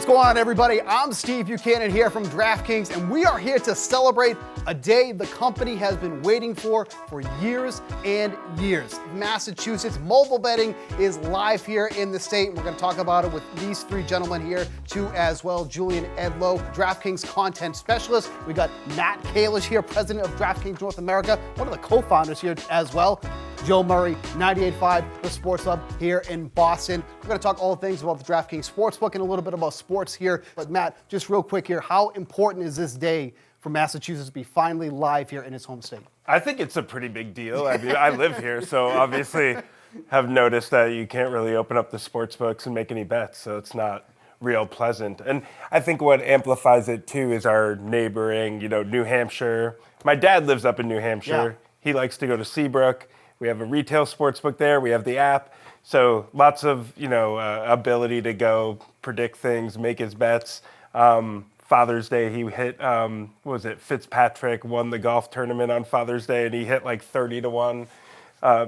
What's going on, everybody? I'm Steve Buchanan here from DraftKings, and we are here to celebrate a day the company has been waiting for years and years. Massachusetts mobile betting is live here in the state. We're going to talk about it with these three gentlemen here, too, as well. Julian Edlow, DraftKings content specialist. We got Matt Kalish here, president of DraftKings North America, one of the co-founders here as well. Joe Murray, 98.5, the Sports Hub here in Boston. We're going to talk all things about the DraftKings Sportsbook and a little bit about sports here. But Matt, just real quick here, how important is this day for Massachusetts to be finally live here in its home state? I think it's a pretty big deal. I mean, I live here, so obviously have noticed that you can't really open up the sports books and make any bets, so it's not real pleasant. And I think what amplifies it too is our neighboring, New Hampshire. My dad lives up in New Hampshire. Yeah. He likes to go to Seabrook. We have a retail sportsbook there. We have the app. So lots of, ability to go predict things, make his bets. Father's Day, he hit, Fitzpatrick won the golf tournament on Father's Day, and he hit like 30 to 1,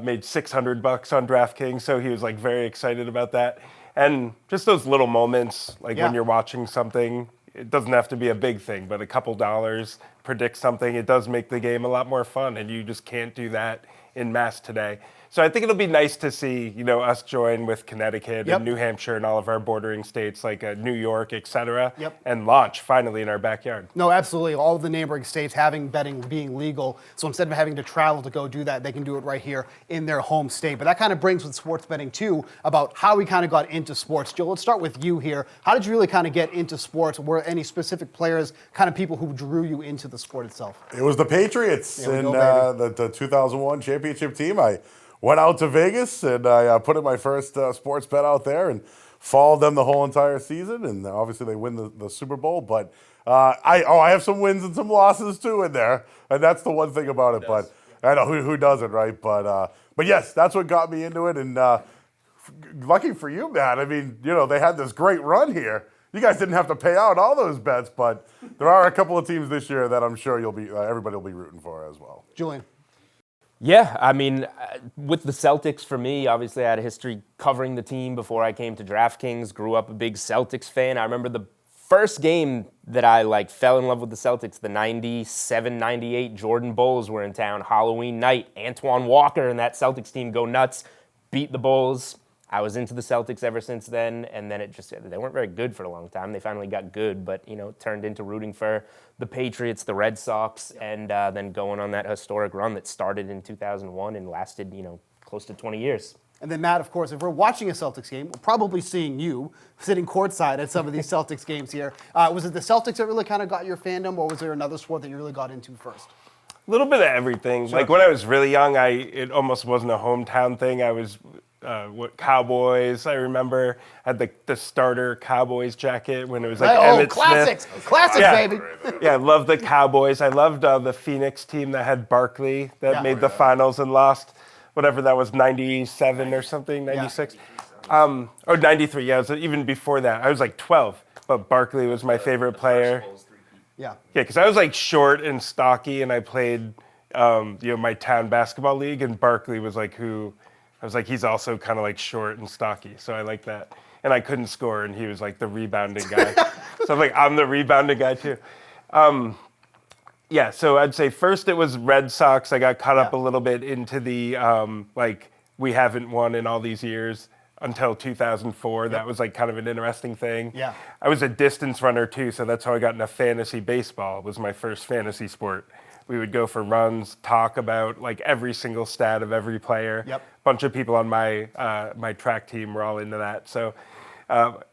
made $600 on DraftKings. So he was like very excited about that. And just those little moments, like when you're watching something, it doesn't have to be a big thing, but a couple dollars, predict something, it does make the game a lot more fun, and you just can't do that in Mass today. So I think it'll be nice to see, us join with Connecticut and New Hampshire and all of our bordering states like New York, et cetera, and launch finally in our backyard. No, absolutely. All of the neighboring states having betting being legal. So instead of having to travel to go do that, they can do it right here in their home state. But that kind of brings with sports betting too about how we kind of got into sports. Joe, let's start with you here. How did you really kind of get into sports? Were any specific players, kind of people who drew you into the sport itself? It was the Patriots in the 2001 championship team. I went out to Vegas and I put in my first sports bet out there and followed them the whole entire season. And obviously they win the Super Bowl. But I have some wins and some losses too in there. And that's the one thing about it. But I know who doesn't, right? But yes, that's what got me into it. And lucky for you, Matt. I mean, they had this great run here. You guys didn't have to pay out all those bets, but there are a couple of teams this year that I'm sure everybody will be rooting for as well. Julian. Yeah, I mean, with the Celtics, for me, obviously I had a history covering the team before I came to DraftKings, grew up a big Celtics fan. I remember the first game that I fell in love with the Celtics, the 97-98 Jordan Bulls were in town, Halloween night. Antoine Walker and that Celtics team go nuts, beat the Bulls. I was into the Celtics ever since then, and then they weren't very good for a long time. They finally got good, but, turned into rooting for the Patriots, the Red Sox, and then going on that historic run that started in 2001 and lasted, close to 20 years. And then, Matt, of course, if we're watching a Celtics game, we're probably seeing you sitting courtside at some of these Celtics games here. Was it the Celtics that really kind of got your fandom, or was there another sport that you really got into first? A little bit of everything. Sure. Like when I was really young, it almost wasn't a hometown thing. I was Cowboys. I remember had the starter Cowboys jacket when it was like Emmitt classics. Smith. Classics, baby. Yeah, I loved the Cowboys. I loved the Phoenix team that had Barkley that made the finals and lost, whatever that was, 97 or something, 96. Or 93, yeah, it was even before that. I was like 12, but Barkley was my favorite player. Yeah, because I was like short and stocky, and I played my town basketball league, and Barkley was like I was like, he's also kind of like short and stocky, so I like that. And I couldn't score, and he was like the rebounding guy. So I'm like, I'm the rebounding guy too. So I'd say first it was Red Sox. I got caught up a little bit into the we haven't won in all these years until 2004. That was like kind of an interesting thing. Yeah. I was a distance runner too, so that's how I got into fantasy baseball. It was my first fantasy sport. We would go for runs, talk about like every single stat of every player. Yep. Bunch of people on my my track team were all into that. So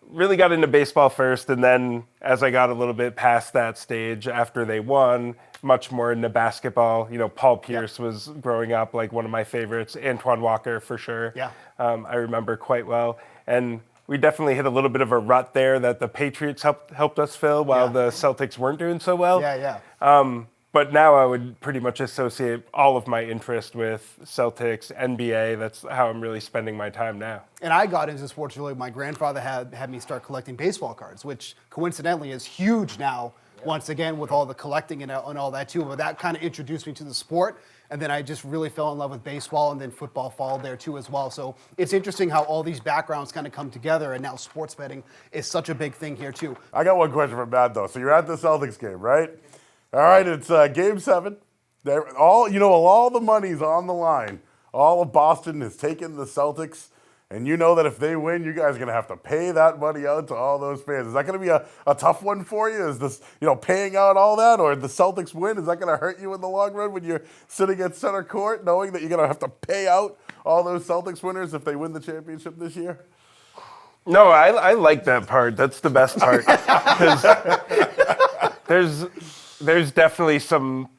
really got into baseball first, and then as I got a little bit past that stage after they won, much more into basketball. Paul Pierce was growing up like one of my favorites. Antoine Walker for sure. Yeah. I remember quite well. And we definitely hit a little bit of a rut there that the Patriots helped us fill while the Celtics weren't doing so well. Yeah. But now I would pretty much associate all of my interest with Celtics, NBA. That's how I'm really spending my time now. And I got into sports really. My grandfather had me start collecting baseball cards, which coincidentally is huge now, once again, with all the collecting and all that too. But that kind of introduced me to the sport. and then I just really fell in love with baseball, and then football followed there too as well. So it's interesting how all these backgrounds kind of come together, and now sports betting is such a big thing here too. I got one question from Matt though. So you're at the Celtics game, right? All right, it's Game 7. All the money's on the line. All of Boston has taken the Celtics. And you know that if they win, you guys are going to have to pay that money out to all those fans. Is that going to be a tough one for you? Is this, paying out all that? Or the Celtics win, is that going to hurt you in the long run when you're sitting at center court knowing that you're going to have to pay out all those Celtics winners if they win the championship this year? No, I like that part. That's the best part. 'Cause there's definitely some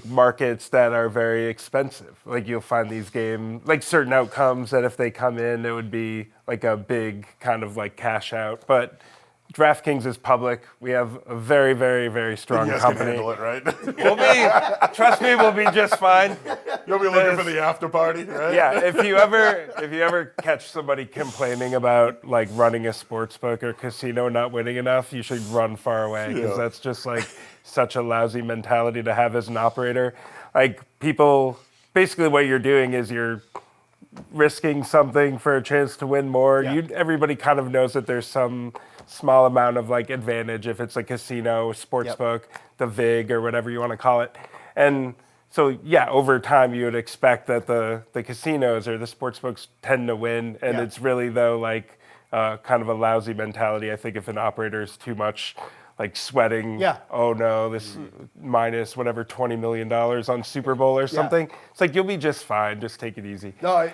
markets that are very expensive. You'll find these games, certain outcomes that if they come in, it would be a big kind of cash out. But DraftKings is public. We have a very, very, very strong company. You guys can handle it, right? Trust me, we'll be just fine. You'll be looking for the after party, right? Yeah, if you ever catch somebody complaining about running a sports book or casino not winning enough, you should run far away because that's just such a lousy mentality to have as an operator. People, basically what you're doing is you're risking something for a chance to win more. Yeah. Everybody kind of knows that there's some small amount of advantage if it's a casino, sports book, the VIG or whatever you want to call it. And so over time you would expect that the casinos or the sports books tend to win, and it's really though kind of a lousy mentality. I think if an operator is too much sweating, oh no, this minus whatever $20 million on Super Bowl or something. It's you'll be just fine. Just take it easy. No,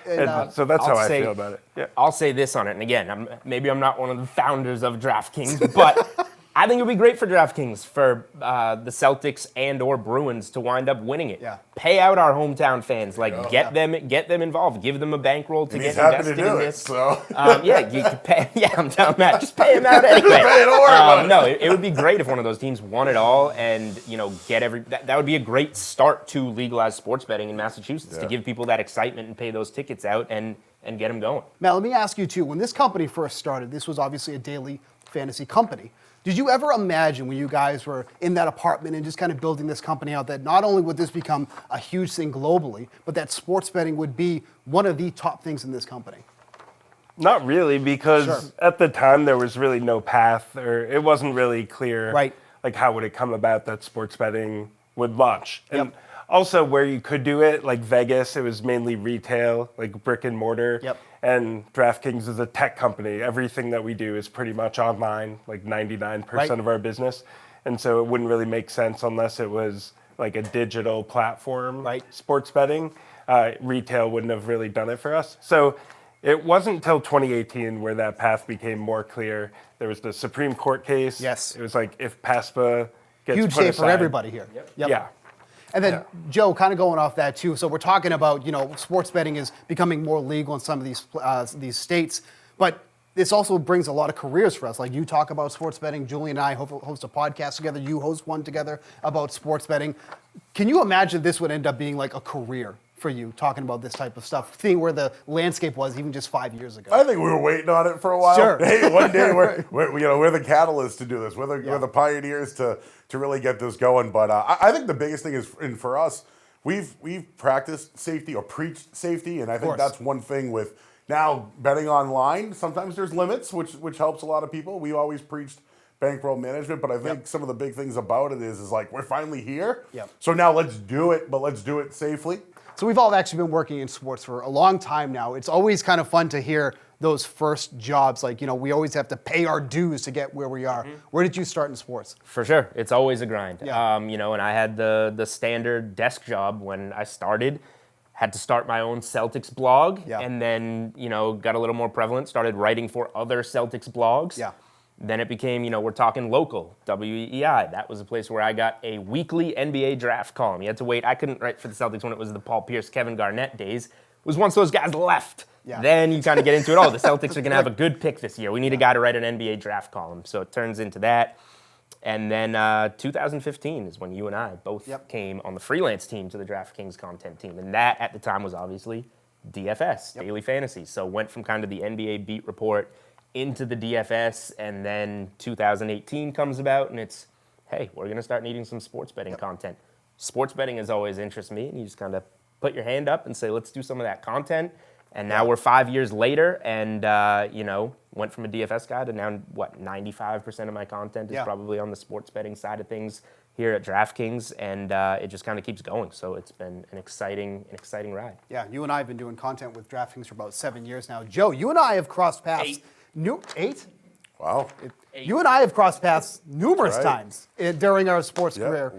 so that's how I feel about it. Yeah. I'll say this on it, and again, maybe I'm not one of the founders of DraftKings, but I think it would be great for DraftKings for the Celtics and or Bruins to wind up winning it. Yeah. Pay out our hometown fans, get them involved, give them a bankroll to get invested in this. So. You could pay. Yeah, I'm telling Matt, just pay them out anyway. No, it would be great if one of those teams won it all, and get that would be a great start to legalized sports betting in Massachusetts to give people that excitement and pay those tickets out and get them going. Matt, let me ask you too. When this company first started, this was obviously a daily fantasy company. Did you ever imagine when you guys were in that apartment and just kind of building this company out that not only would this become a huge thing globally, but that sports betting would be one of the top things in this company? Not really, because at the time there was really no path, or it wasn't really clear how would it come about that sports betting would launch. And also where you could do it, like Vegas, it was mainly retail, brick and mortar. And DraftKings is a tech company. Everything that we do is pretty much online, 99% of our business. And so it wouldn't really make sense unless it was a digital platform, sports betting. Retail wouldn't have really done it for us. So it wasn't until 2018 where that path became more clear. There was the Supreme Court case. Yes. It was if PASPA gets huge put day aside, for everybody here. Yeah. And then, Joe, kind of going off that too. So we're talking about, sports betting is becoming more legal in some of these states, but this also brings a lot of careers for us. You talk about sports betting. Julian and I host a podcast together. You host one together about sports betting. Can you imagine this would end up being a career for you, talking about this type of stuff, seeing where the landscape was even just 5 years ago? I think we were waiting on it for a while. Sure. Hey, one day we're the catalyst to do this. We're the pioneers to really get this going. But I think the biggest thing is, and for us, we've practiced safety or preached safety, and I think that's one thing with now betting online. Sometimes there's limits, which helps a lot of people. We always preached bankroll management, but I think some of the big things about it is we're finally here. So now let's do it, but let's do it safely. So we've all actually been working in sports for a long time now. It's always kind of fun to hear those first jobs. We always have to pay our dues to get where we are. Where did you start in sports? For sure. It's always a grind. Yeah. And I had the standard desk job when I started. Had to start my own Celtics blog. And then, got a little more prevalent, started writing for other Celtics blogs. Then it became, we're talking local, WEEI. That was a place where I got a weekly NBA draft column. You had to wait. I couldn't write for the Celtics when it was the Paul Pierce, Kevin Garnett days. It was once those guys left. Then you kind of get into it. Oh, the Celtics are going to have a good pick this year. We need a guy to write an NBA draft column. So it turns into that. And then 2015 is when you and I both came on the freelance team to the DraftKings content team. And that at the time was obviously DFS, Daily Fantasy. So went from kind of the NBA beat report into the DFS, and then 2018 comes about, and it's, hey, we're going to start needing some sports betting content. Sports betting has always interested me, and you just kind of put your hand up and say, let's do some of that content. And now we're 5 years later, and went from a DFS guy to now 95% of my content is probably on the sports betting side of things here at DraftKings, and it just kind of keeps going. So it's been an exciting ride. Yeah, you and I have been doing content with DraftKings for about 7 years now. Joe, you and I have crossed paths. 8? Wow. You and I have crossed paths numerous times during our sports career.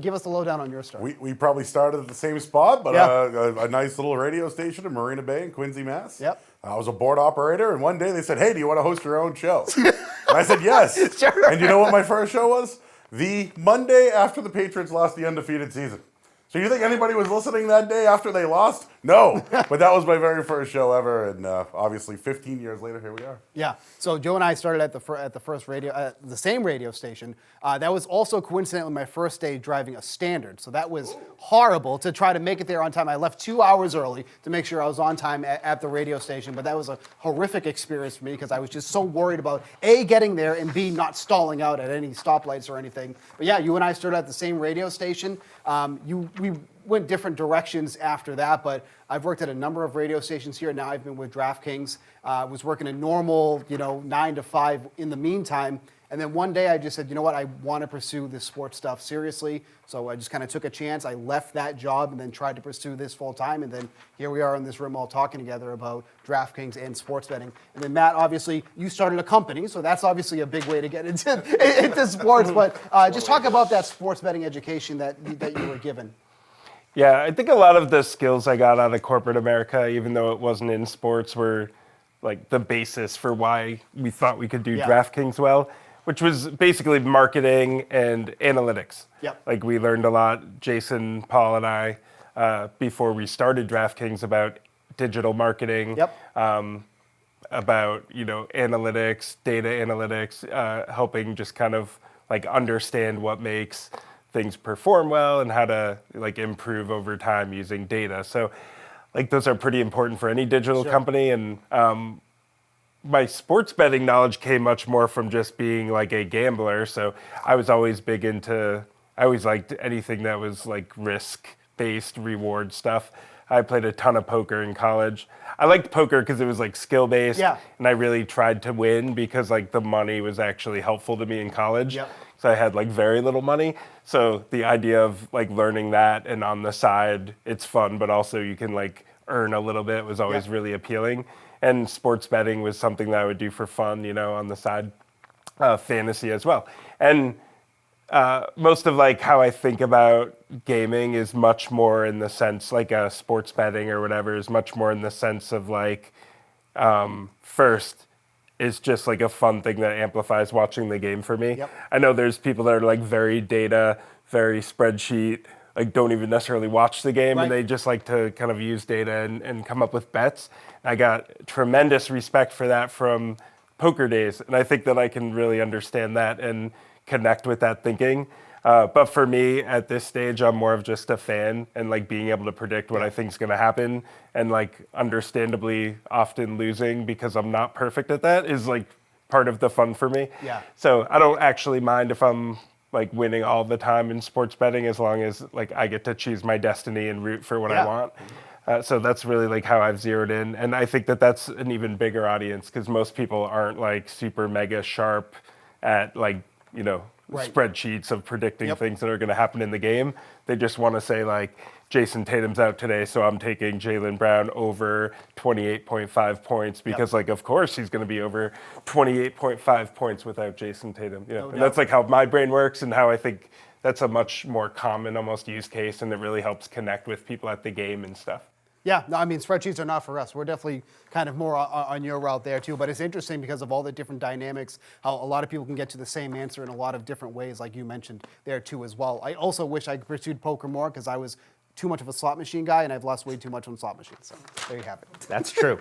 Give us the lowdown on your story. We probably started at the same spot, but a nice little radio station in Marina Bay in Quincy, Mass. Yep. I was a board operator, and one day they said, hey, do you want to host your own show? And I said, yes. Sure. And you know what my first show was? The Monday after the Patriots lost the undefeated season. So you think anybody was listening that day after they lost? No. But that was my very first show ever, and obviously 15 years later, here we are. Yeah. So Joe and I started at the first radio, the same radio station. That was also coincidentally my first day driving a Standard. So that was horrible to try to make it there on time. I left 2 hours early to make sure I was on time at the radio station. But that was a horrific experience for me because I was just so worried about A, getting there, and B, not stalling out at any stoplights or anything. But yeah, you and I started at the same radio station. We went different directions after that, but I've worked at a number of radio stations here. Now I've been with DraftKings. Was working a normal, 9 to 5 in the meantime. And then one day I just said, you know what, I want to pursue this sports stuff seriously. So I just kind of took a chance. I left that job and then tried to pursue this full time. And then here we are in this room all talking together about DraftKings and sports betting. And then Matt, obviously, you started a company. So that's obviously a big way to get into sports. But just talk about that sports betting education that you were given. Yeah, I think a lot of the skills I got out of corporate America, even though it wasn't in sports, were like the basis for why we thought we could do DraftKings well, which was basically marketing and analytics. Yep. Like we learned a lot, Jason, Paul, and I, before we started DraftKings about digital marketing, about analytics, data analytics, helping just kind of like understand what makes things perform well and how to like improve over time using data. So like those are pretty important for any digital company. And my sports betting knowledge came much more from just being like a gambler. So I was always I always liked anything that was like risk-based reward stuff. I played a ton of poker in college. I liked poker because it was like skill-based, and I really tried to win because like the money was actually helpful to me in college. So I had like very little money. So the idea of like learning that and on the side, it's fun, but also you can like earn a little bit was always really appealing. And sports betting was something that I would do for fun, on the side, fantasy as well. And most of like how I think about gaming is much more in the sense like sports betting or whatever is much more in the sense of like first is just like a fun thing that amplifies watching the game for me. I know there's people that are like very data, very spreadsheet, like don't even necessarily watch the game and they just like to kind of use data and come up with bets. I got tremendous respect for that from poker days. And I think that I can really understand that and connect with that thinking. But for me at this stage, I'm more of just a fan and like being able to predict what I think is going to happen and like understandably often losing because I'm not perfect at that is like part of the fun for me. So I don't actually mind if I'm like winning all the time in sports betting as long as like I get to choose my destiny and root for what I want. So that's really like how I've zeroed in. And I think that that's an even bigger audience because most people aren't like super mega sharp at like, spreadsheets of predicting things that are going to happen in the game. They just want to say like, Jason Tatum's out today, so I'm taking Jaylen Brown over 28.5 points because like, of course he's going to be over 28.5 points without Jason Tatum. And that's like how my brain works and how I think that's a much more common almost use case and it really helps connect with people at the game and stuff. Yeah, no, I mean, spreadsheets are not for us. We're definitely kind of more on your route there, too. But it's interesting because of all the different dynamics, how a lot of people can get to the same answer in a lot of different ways, like you mentioned there, too, as well. I also wish I pursued poker more because I was too much of a slot machine guy, and I've lost way too much on slot machines. So there you have it. That's true.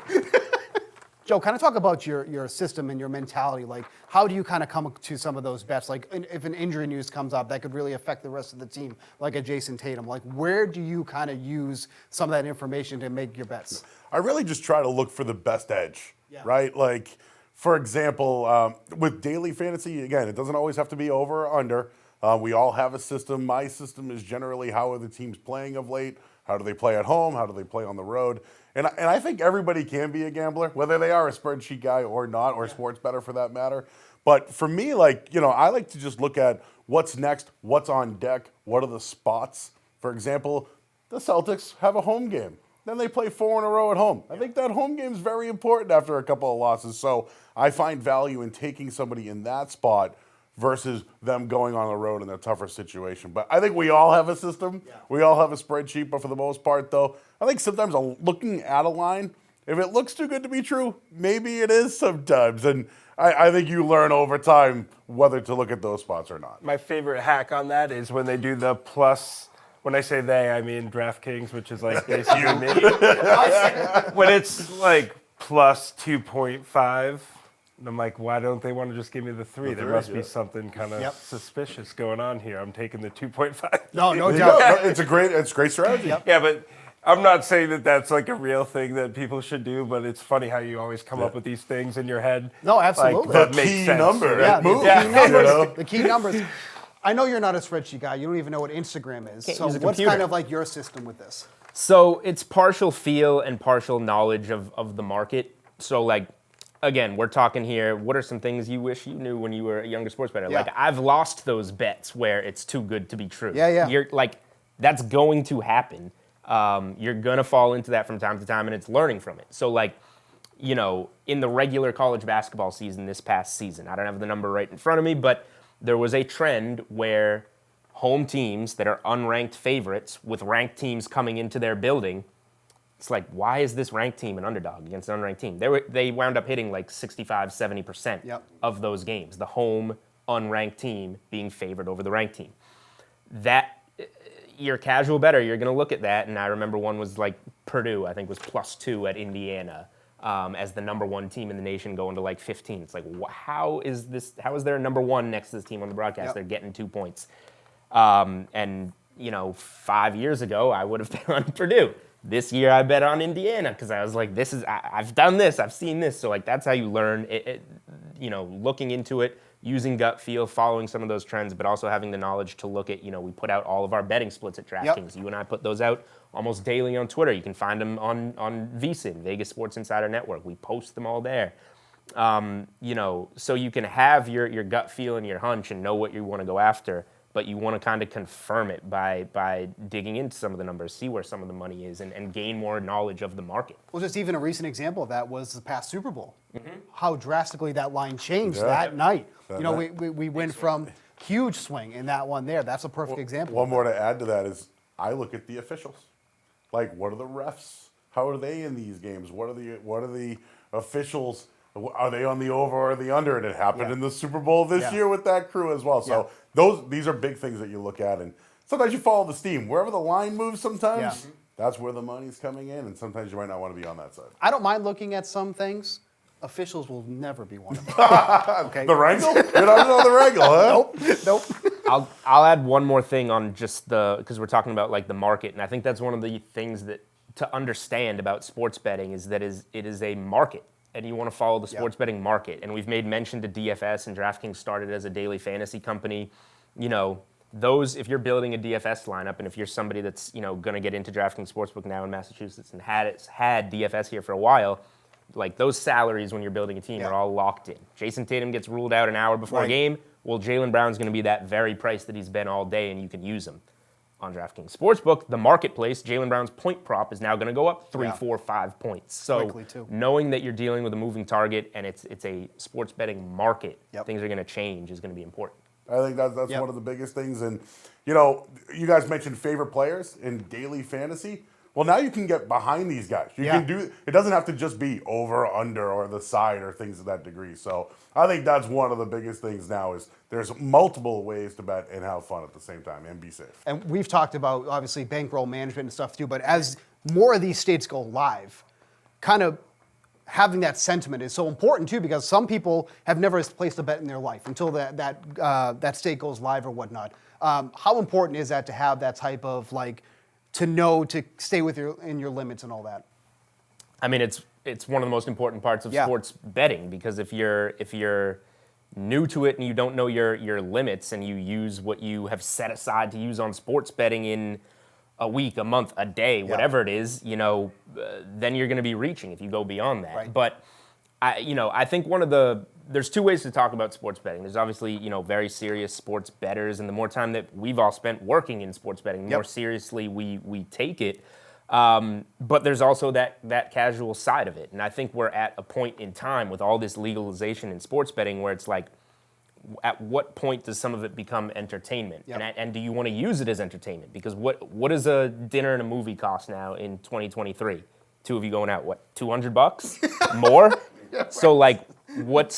Joe, kind of talk about your system and your mentality. Like, how do you kind of come to some of those bets? Like, if an injury news comes up that could really affect the rest of the team, like a Jason Tatum, like, where do you kind of use some of that information to make your bets? I really just try to look for the best edge, right? Like, for example, with daily fantasy, again, it doesn't always have to be over or under. We all have a system. My system is generally how are the teams playing of late. How do they play at home? How do they play on the road? And I think everybody can be a gambler, whether they are a spreadsheet guy or not, or sports bettor for that matter. But for me, I like to just look at what's next, what's on deck, what are the spots. For example, the Celtics have a home game. Then they play 4 in a row at home. I think that home game is very important after a couple of losses. So I find value in taking somebody in that spot versus them going on the road in a tougher situation. But I think we all have a system. Yeah. We all have a spreadsheet. But for the most part, though, I think sometimes looking at a line, if it looks too good to be true, maybe it is sometimes. And I think you learn over time whether to look at those spots or not. My favorite hack on that is when they do the plus. When I say they, I mean DraftKings, which is like basically me. When it's like plus 2.5. And I'm like, why don't they want to just give me the 3? There must be something kind of suspicious going on here. I'm taking the 2.5. No doubt. It's a great strategy. Yep. Yeah, but I'm not saying that that's like a real thing that people should do, but it's funny how you always come up with these things in your head. No, absolutely. Like, that the makes key sense. number. Yeah, The key numbers. The key numbers. I know you're not a spreadsheet guy. You don't even know what Instagram is. Can't So use a what's computer. kind of like your system with this? So it's partial feel and partial knowledge of the market. So like, again, we're talking here, what are some things you wish you knew when you were a younger sports bettor? Yeah. Like, I've lost those bets where it's too good to be true. Yeah. You're like, that's going to happen. You're going to fall into that from time to time, and it's learning from it. So like, in the regular college basketball season this past season, I don't have the number right in front of me, but there was a trend where home teams that are unranked favorites with ranked teams coming into their building, it's like, why is this ranked team an underdog against an unranked team? They wound up hitting like 65, 70% of those games, the home unranked team being favored over the ranked team. That, you're casual bettor, you're going to look at that, and I remember one was like Purdue, I think was +2 at Indiana. As the number 1 team in the nation going to like 15. It's like, how is there a number 1 next to this team on the broadcast? They're getting 2 points. And 5 years ago, I would have bet on Purdue. This year, I bet on Indiana because I was like, I've done this, I've seen this. So like, that's how you learn looking into it, using gut feel, following some of those trends, but also having the knowledge to look at, we put out all of our betting splits at DraftKings. You and I put those out almost daily on Twitter. You can find them on VSiN, Vegas Sports Insider Network. We post them all there. So you can have your gut feel and your hunch and know what you want to go after, but you want to kind of confirm it by digging into some of the numbers, see where some of the money is, and gain more knowledge of the market. Well, just even a recent example of that was the past Super Bowl. How drastically that line changed that night. We went from huge swing in that one there. That's a perfect example. One more to add to that is I look at the officials. Like, what are the refs? How are they in these games? What are the officials? Are they on the over or the under? And it happened in the Super Bowl this year with that crew as well. So these are big things that you look at. And sometimes you follow the steam. Wherever the line moves sometimes, that's where the money's coming in. And sometimes you might not want to be on that side. I don't mind looking at some things. Officials will never be one of them. Okay. The wrangle? You're not on the wrangle, huh? Nope. I'll add one more thing on just because we're talking about like the market, and I think that's one of the things that to understand about sports betting is that it is a market, and you want to follow the sports betting market. And we've made mention to DFS, and DraftKings started as a daily fantasy company. Those, if you're building a DFS lineup, and if you're somebody that's going to get into DraftKings Sportsbook now in Massachusetts and had DFS here for a while, like those salaries when you're building a team are all locked in. Jason Tatum gets ruled out an hour before a game. Well, Jaylen Brown's going to be that very price that he's been all day, and you can use him. On DraftKings Sportsbook, the marketplace, Jaylen Brown's point prop is now going to go up 3, 4, 5 points. So knowing that you're dealing with a moving target and it's a sports betting market, things are going to change is going to be important. I think that's one of the biggest things. And, you guys mentioned favorite players in daily fantasy. Well, now you can get behind these guys. You can do it. Doesn't have to just be over, under, or the side or things of that degree. So I think that's one of the biggest things now is there's multiple ways to bet and have fun at the same time and be safe. And we've talked about, obviously, bankroll management and stuff too, but as more of these states go live, kind of having that sentiment is so important too, because some people have never placed a bet in their life until that state goes live or whatnot. How important is that to have that type of to know to stay in your limits and all that? I mean, it's one of the most important parts of sports betting, because if you're new to it and you don't know your limits and you use what you have set aside to use on sports betting in a week, a month, a day, whatever it is, then you're going to be reaching if you go beyond that. Right. But I think there's two ways to talk about sports betting. There's obviously, very serious sports bettors, and the more time that we've all spent working in sports betting, the more seriously we take it. But there's also that casual side of it. And I think we're at a point in time with all this legalization in sports betting where it's like, at what point does some of it become entertainment? And do you want to use it as entertainment? Because what does a dinner and a movie cost now in 2023? Two of you going out, what, $200? More? So like, what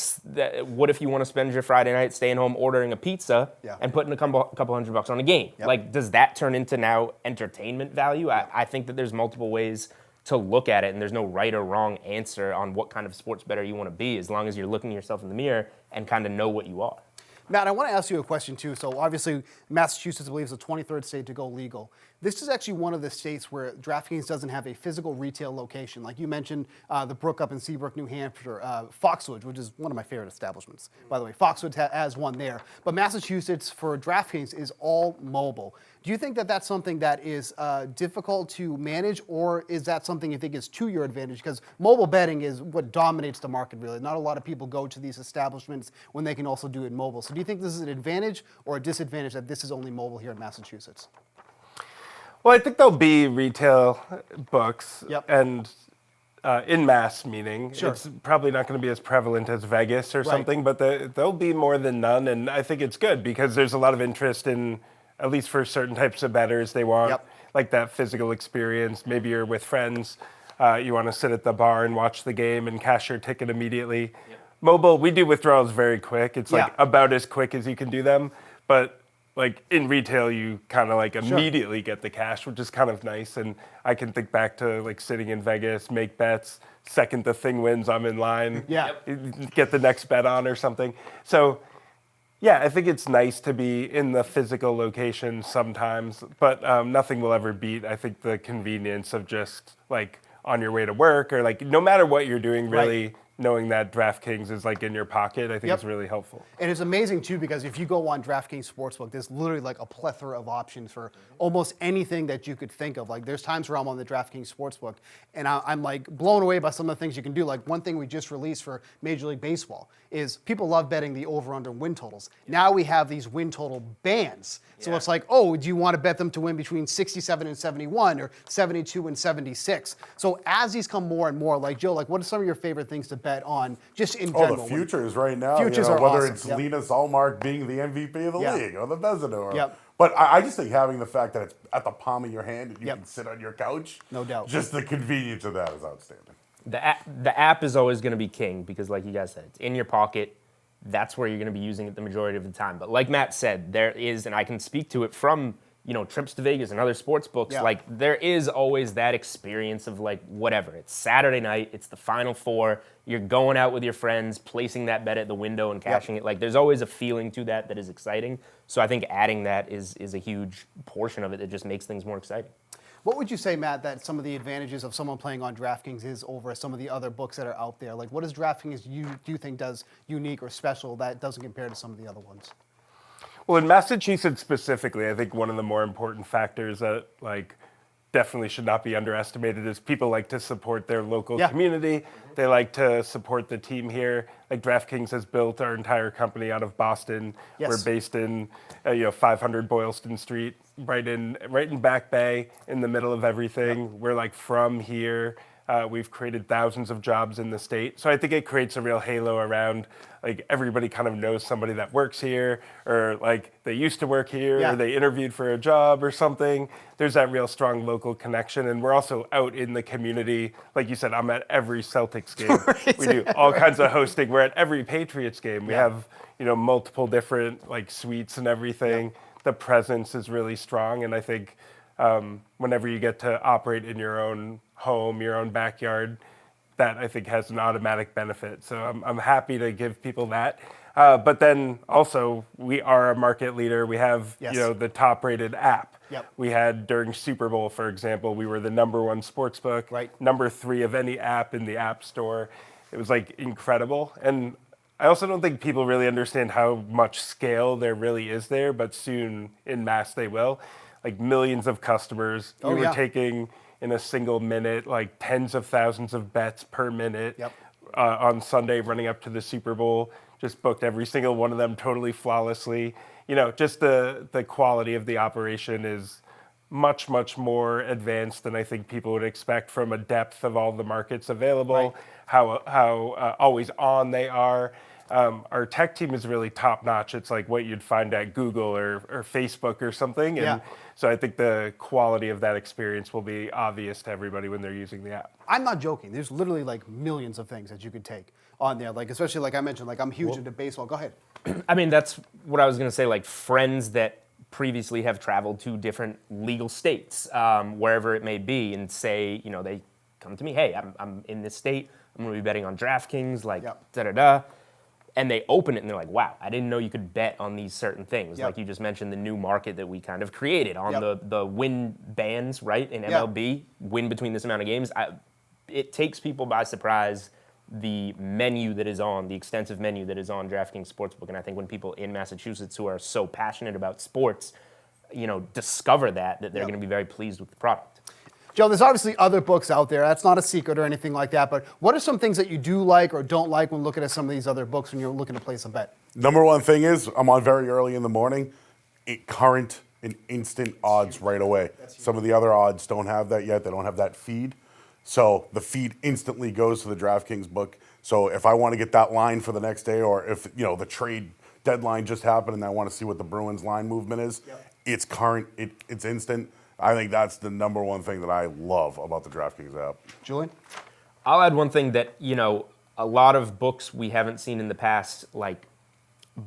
if you want to spend your Friday night staying home ordering a pizza and putting a couple $100 on a game? Like, does that turn into now entertainment value? I think that there's multiple ways to look at it, and there's no right or wrong answer on what kind of sports bettor you want to be, as long as you're looking yourself in the mirror and kind of know what you are. Matt, I want to ask you a question too. So obviously, Massachusetts, I believe, is the 23rd state to go legal. This is actually one of the states where DraftKings doesn't have a physical retail location. Like you mentioned, the Brook up in Seabrook, New Hampshire, Foxwoods, which is one of my favorite establishments, by the way. Foxwoods has one there. But Massachusetts, for DraftKings, is all mobile. Do you think that that's something that is difficult to manage, or is that something you think is to your advantage? Because mobile betting is what dominates the market, really. Not a lot of people go to these establishments when they can also do it mobile. So do you think this is an advantage or a disadvantage that this is only mobile here in Massachusetts? Well, I think there'll be retail books, Yep. and in mass, meaning Sure. it's probably not going to be as prevalent as Vegas or something, but there'll be more than none, and I think it's good because there's a lot of interest in, at least for certain types of bettors, they want like that physical experience. Maybe you're with friends, you want to sit at the bar and watch the game and cash your ticket immediately. Mobile, we do withdrawals very quick. It's like about as quick as you can do them, but like in retail, you kind of like immediately get the cash, which is kind of nice. And I can think back to like sitting in Vegas, make bets. Second the thing wins, I'm in line. Get the next bet on or something. So yeah, I think it's nice to be in the physical location sometimes, but nothing will ever beat, I think, the convenience of just like on your way to work or like no matter what you're doing, really. Knowing that DraftKings is like in your pocket, I think is really helpful. And it's amazing too, because if you go on DraftKings Sportsbook, there's literally like a plethora of options for almost anything that you could think of. Like there's times where I'm on the DraftKings Sportsbook and I'm like blown away by some of the things you can do. Like one thing we just released for Major League Baseball is people love betting the over-under win totals. Now we have these win total bands. So it's like, oh, do you want to bet them to win between 67 and 71 or 72 and 76? So as these come more and more, like Joe, like what are some of your favorite things to bet on just in general? Oh, the futures right now. Futures are whether awesome. it's Linus Allmark being the MVP of the league or the Vezina. Yep. But I just think having the fact that it's at the palm of your hand and you can sit on your couch, no doubt, just the convenience of that is outstanding. The app is always going to be king because, like you guys said, it's in your pocket. That's where you're going to be using it the majority of the time. But like Matt said, there is, and I can speak to it from trips to Vegas and other sports books, like there is always that experience of like whatever. It's Saturday night, it's the Final Four, you're going out with your friends, placing that bet at the window and cashing it. Like there's always a feeling to that is exciting. So I think adding that is a huge portion of it that just makes things more exciting. What would you say, Matt, that some of the advantages of someone playing on DraftKings is over some of the other books that are out there? Like what does DraftKings do you think does unique or special that doesn't compare to some of the other ones? Well, in Massachusetts specifically, I think one of the more important factors that like definitely should not be underestimated is people like to support their local community. They like to support the team here. Like DraftKings has built our entire company out of Boston. We're based in 500 Boylston Street, right in Back Bay, in the middle of everything. We're like from here. We've created thousands of jobs in the state. So I think it creates a real halo around, like everybody kind of knows somebody that works here, or like they used to work here, or they interviewed for a job or something. There's that real strong local connection. And we're also out in the community. Like you said, I'm at every Celtics game. We do all kinds of hosting. We're at every Patriots game. We have, multiple different like suites and everything. The presence is really strong. And I think whenever you get to operate in your own home, your own backyard, that I think has an automatic benefit. So I'm happy to give people that. But then also we are a market leader. We have the top rated app. We had during Super Bowl, for example, we were the #1 sportsbook, number 3 of any app in the App Store. It was like incredible. And I also don't think people really understand how much scale there really is there, but soon in mass they will. like millions of customers. We were taking in a single minute like tens of thousands of bets per minute on Sunday running up to the Super Bowl. Just booked every single one of them totally flawlessly. You know, just the quality of the operation is much, much more advanced than I think people would expect from a depth of all the markets available, how always on they are. Our tech team is really top notch. It's like what you'd find at Google or Facebook or something. And so I think the quality of that experience will be obvious to everybody when they're using the app. I'm not joking. There's literally like millions of things that you could take on there. Like, especially like I mentioned, like I'm huge into baseball. Go ahead. I mean, that's what I was going to say, like friends that previously have traveled to different legal states, wherever it may be, and say, you know, they come to me, hey, I'm in this state, I'm going to be betting on DraftKings, like da-da-da. And they open it and they're like, wow, I didn't know you could bet on these certain things. Like you just mentioned, the new market that we kind of created on the win bands, right, in MLB, win between this amount of games. It takes people by surprise, the menu that is on, the extensive menu that is on DraftKings Sportsbook. And I think when people in Massachusetts who are so passionate about sports, you know, discover that they're going to be very pleased with the product. Joe, there's obviously other books out there. That's not a secret or anything like that. But what are some things that you do like or don't like when looking at some of these other books when you're looking to place a bet? Number one thing is I'm on very early in the morning. Current and instant odds right away. Some of the other odds don't have that yet. They don't have that feed. So the feed instantly goes to the DraftKings book. So if I want to get that line for the next day, or if the trade deadline just happened and I want to see what the Bruins line movement is, it's current, it's instant. I think that's the number one thing that I love about the DraftKings app. Julian? I'll add one thing that, a lot of books we haven't seen in the past, like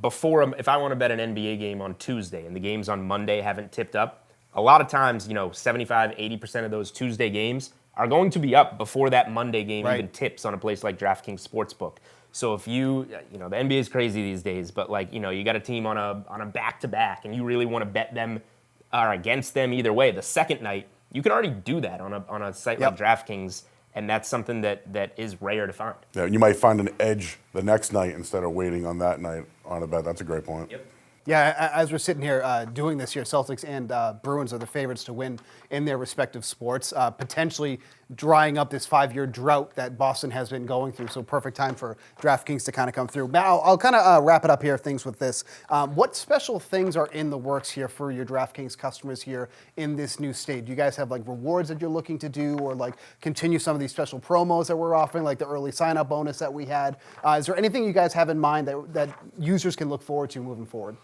before, if I want to bet an NBA game on Tuesday and the games on Monday haven't tipped up, a lot of times, 75, 80% of those Tuesday games are going to be up before that Monday game even tips on a place like DraftKings Sportsbook. So if the NBA is crazy these days, but you got a team on a back-to-back and you really want to bet them or against them either way, the second night, you can already do that on a site like DraftKings, and that's something that is rare to find. Yeah, you might find an edge the next night instead of waiting on that night on a bet. That's a great point. Yep. Yeah, as we're sitting here doing this here, Celtics and Bruins are the favorites to win in their respective sports, potentially drying up this 5-year drought that Boston has been going through. So perfect time for DraftKings to kind of come through. Now, I'll kind of wrap it up here, things with this. What special things are in the works here for your DraftKings customers here in this new state? Do you guys have like rewards that you're looking to do, or like continue some of these special promos that we're offering, like the early sign-up bonus that we had? Is there anything you guys have in mind that users can look forward to moving forward?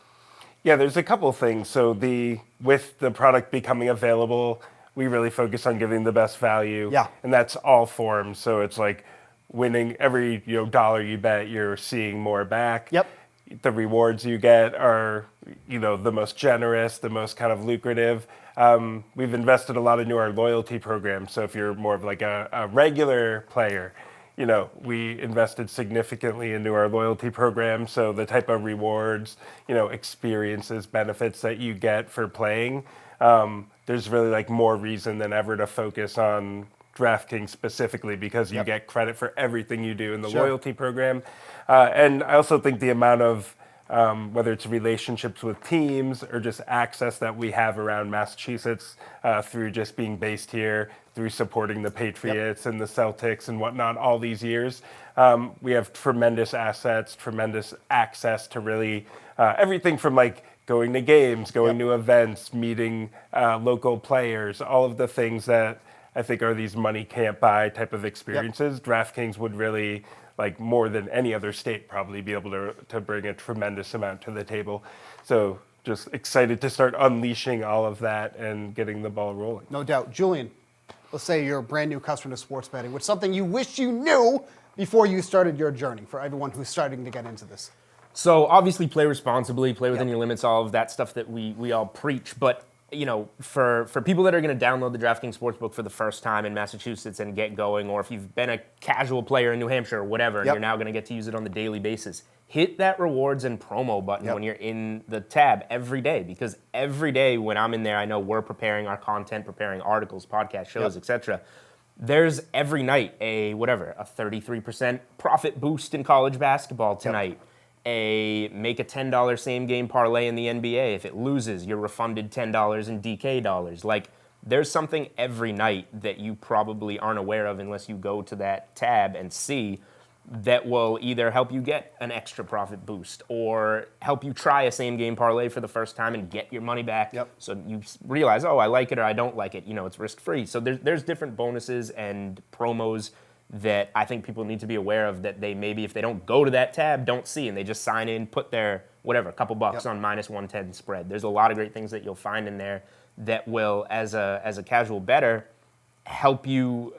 Yeah, there's a couple of things. So with the product becoming available, we really focus on giving the best value. Yeah. And that's all forms. So it's like winning every dollar you bet, you're seeing more back. Yep. The rewards you get are the most generous, the most kind of lucrative. We've invested a lot into our loyalty program. So if you're more of like a regular player, we invested significantly into our loyalty program. So the type of rewards, experiences, benefits that you get for playing, there's really like more reason than ever to focus on DraftKings specifically, because you get credit for everything you do in the loyalty program. And I also think the amount of, whether it's relationships with teams or just access that we have around Massachusetts through just being based here, through supporting the Patriots and the Celtics and whatnot all these years. We have tremendous assets, tremendous access to really everything from like going to games, going to events, meeting local players, all of the things that I think are these money can't buy type of experiences. DraftKings would really, like more than any other state, probably be able to bring a tremendous amount to the table. So just excited to start unleashing all of that and getting the ball rolling. No doubt. Julian, let's say you're a brand new customer to sports betting. What's something you wish you knew before you started your journey, for everyone who's starting to get into this? So obviously play responsibly, play within your limits, all of that stuff that we all preach. But for people that are going to download the DraftKings Sportsbook for the first time in Massachusetts and get going, or if you've been a casual player in New Hampshire or whatever, and you're now going to get to use it on the daily basis, hit that rewards and promo button when you're in the tab every day, because every day when I'm in there, I know we're preparing our content, preparing articles, podcast shows, etc. There's every night a 33% profit boost in college basketball tonight. make a $10 same game parlay in the NBA. If it loses, you're refunded $10 in DK dollars. Like, there's something every night that you probably aren't aware of unless you go to that tab and see, that will either help you get an extra profit boost or help you try a same game parlay for the first time and get your money back. Yep. So you realize, oh, I like it or I don't like it. You know, it's risk free. So there's different bonuses and promos that I think people need to be aware of, that they maybe, if they don't go to that tab, don't see, and they just sign in, put their whatever, couple bucks on minus 110 spread. There's a lot of great things that you'll find in there that will, as a casual bettor, help you,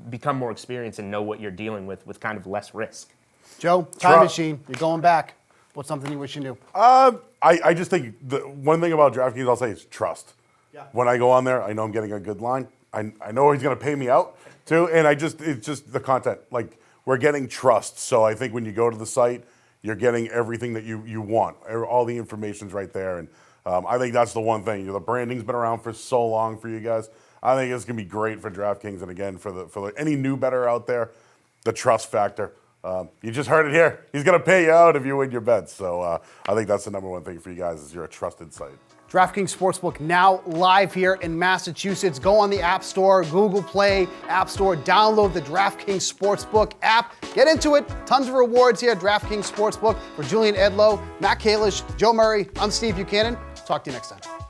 become more experienced and know what you're dealing with kind of less risk. Joe, time machine, you're going back. What's something you wish you knew? I just think the one thing about DraftKings I'll say is trust. Yeah. When I go on there, I know I'm getting a good line. I know he's going to pay me out too, and it's just the content. Like, we're getting trust. So I think when you go to the site, you're getting everything that you want. All the information's right there, and I think that's the one thing. The branding's been around for so long for you guys. I think it's going to be great for DraftKings, and again, for any new bettor out there, the trust factor. You just heard it here. He's going to pay you out if you win your bets. So I think that's the number one thing for you guys, is you're a trusted site. DraftKings Sportsbook now live here in Massachusetts. Go on the App Store, Google Play, App Store, download the DraftKings Sportsbook app. Get into it. Tons of rewards here at DraftKings Sportsbook. For Julian, Edlow, Matt Kalish, Joe Murray, I'm Steve Buchanan. Talk to you next time.